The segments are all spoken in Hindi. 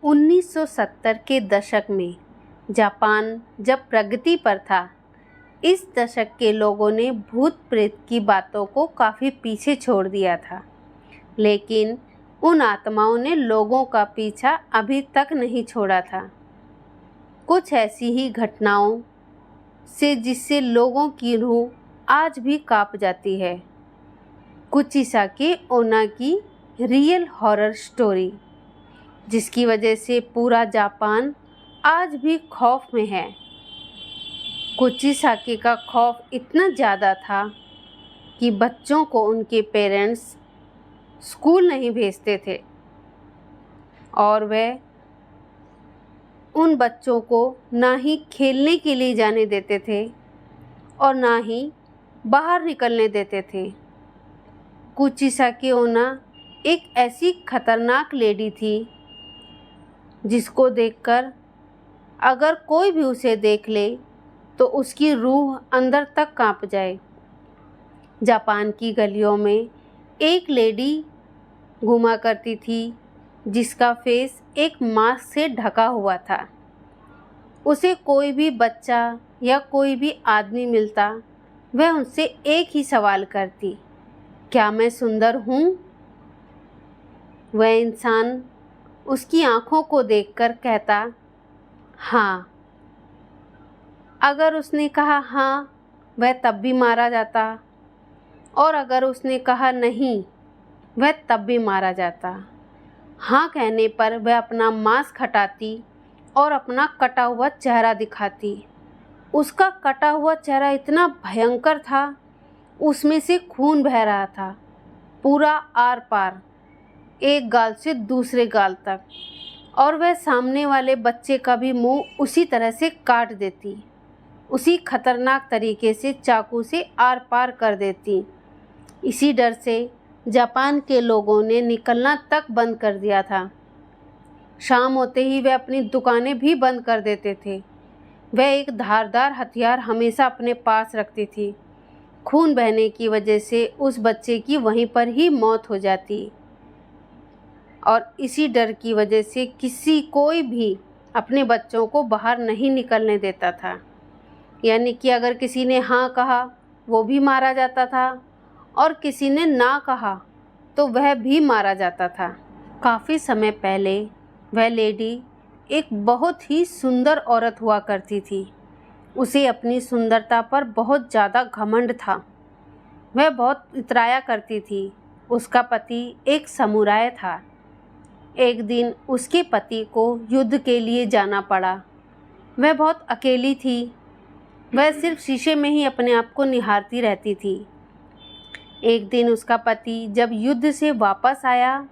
1970 के दशक में जापान जब प्रगति पर था, इस दशक के लोगों ने भूत प्रेत की बातों को काफ़ी पीछे छोड़ दिया था, लेकिन उन आत्माओं ने लोगों का पीछा अभी तक नहीं छोड़ा था। कुछ ऐसी ही घटनाओं से जिससे लोगों की रूह आज भी कांप जाती है। कुचिसाकी ओना की रियल हॉरर स्टोरी, जिसकी वजह से पूरा जापान आज भी खौफ में है। कुचिसाकी का खौफ इतना ज़्यादा था कि बच्चों को उनके पेरेंट्स स्कूल नहीं भेजते थे और वह उन बच्चों को ना ही खेलने के लिए जाने देते थे और ना ही बाहर निकलने देते थे। कुचिसाकी ओना एक ऐसी खतरनाक लेडी थी जिसको देखकर अगर कोई भी उसे देख ले तो उसकी रूह अंदर तक कांप जाए। जापान की गलियों में एक लेडी घूमा करती थी जिसका फेस एक मास्क से ढका हुआ था। उसे कोई भी बच्चा या कोई भी आदमी मिलता, वह उनसे एक ही सवाल करती, क्या मैं सुंदर हूँ? वह इंसान उसकी आँखों को देखकर कहता, हाँ। अगर उसने कहा हाँ, वह तब भी मारा जाता, और अगर उसने कहा नहीं, वह तब भी मारा जाता। हाँ कहने पर वह अपना मास्क हटाती और अपना कटा हुआ चेहरा दिखाती। उसका कटा हुआ चेहरा इतना भयंकर था, उसमें से खून बह रहा था, पूरा आर पार, एक गाल से दूसरे गाल तक, और वह सामने वाले बच्चे का भी मुंह उसी तरह से काट देती, उसी खतरनाक तरीके से चाकू से आर पार कर देती। इसी डर से जापान के लोगों ने निकलना तक बंद कर दिया था। शाम होते ही वे अपनी दुकानें भी बंद कर देते थे। वह एक धारदार हथियार हमेशा अपने पास रखती थी। खून बहने की वजह से उस बच्चे की वहीं पर ही मौत हो जाती, और इसी डर की वजह से कोई भी अपने बच्चों को बाहर नहीं निकलने देता था। यानी कि अगर किसी ने हाँ कहा वो भी मारा जाता था, और किसी ने ना कहा तो वह भी मारा जाता था। काफ़ी समय पहले वह लेडी एक बहुत ही सुंदर औरत हुआ करती थी। उसे अपनी सुंदरता पर बहुत ज़्यादा घमंड था। वह बहुत इतराया करती थी। उसका पति एक समुराय था। एक दिन उसके पति को युद्ध के लिए जाना पड़ा। वह बहुत अकेली थी। वह सिर्फ शीशे में ही अपने आप को निहारती रहती थी। एक दिन उसका पति जब युद्ध से वापस आया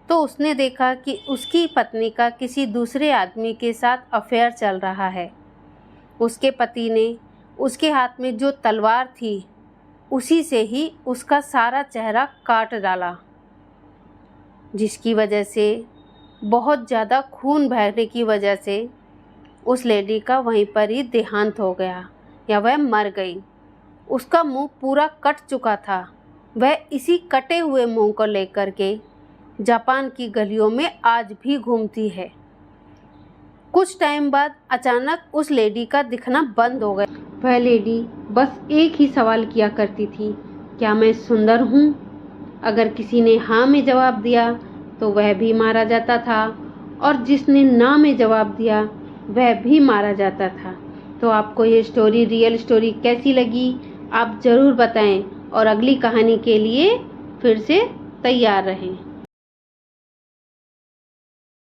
तो उसने देखा कि उसकी पत्नी का किसी दूसरे आदमी के साथ अफेयर चल रहा है। उसके पति ने उसके हाथ में जो तलवार थी उसी से ही उसका सारा चेहरा काट डाला, जिसकी वजह से बहुत ज़्यादा खून बहने की वजह से उस लेडी का वहीं पर ही देहांत हो गया, या वह मर गई। उसका मुंह पूरा कट चुका था। वह इसी कटे हुए मुंह को लेकर के जापान की गलियों में आज भी घूमती है। कुछ टाइम बाद अचानक उस लेडी का दिखना बंद हो गया। वह लेडी बस एक ही सवाल किया करती थी, क्या मैं सुंदर हूँ? अगर किसी ने हाँ में जवाब दिया तो वह भी मारा जाता था, और जिसने ना में जवाब दिया वह भी मारा जाता था। तो आपको ये स्टोरी, रियल स्टोरी कैसी लगी आप ज़रूर बताएं, और अगली कहानी के लिए फिर से तैयार रहें।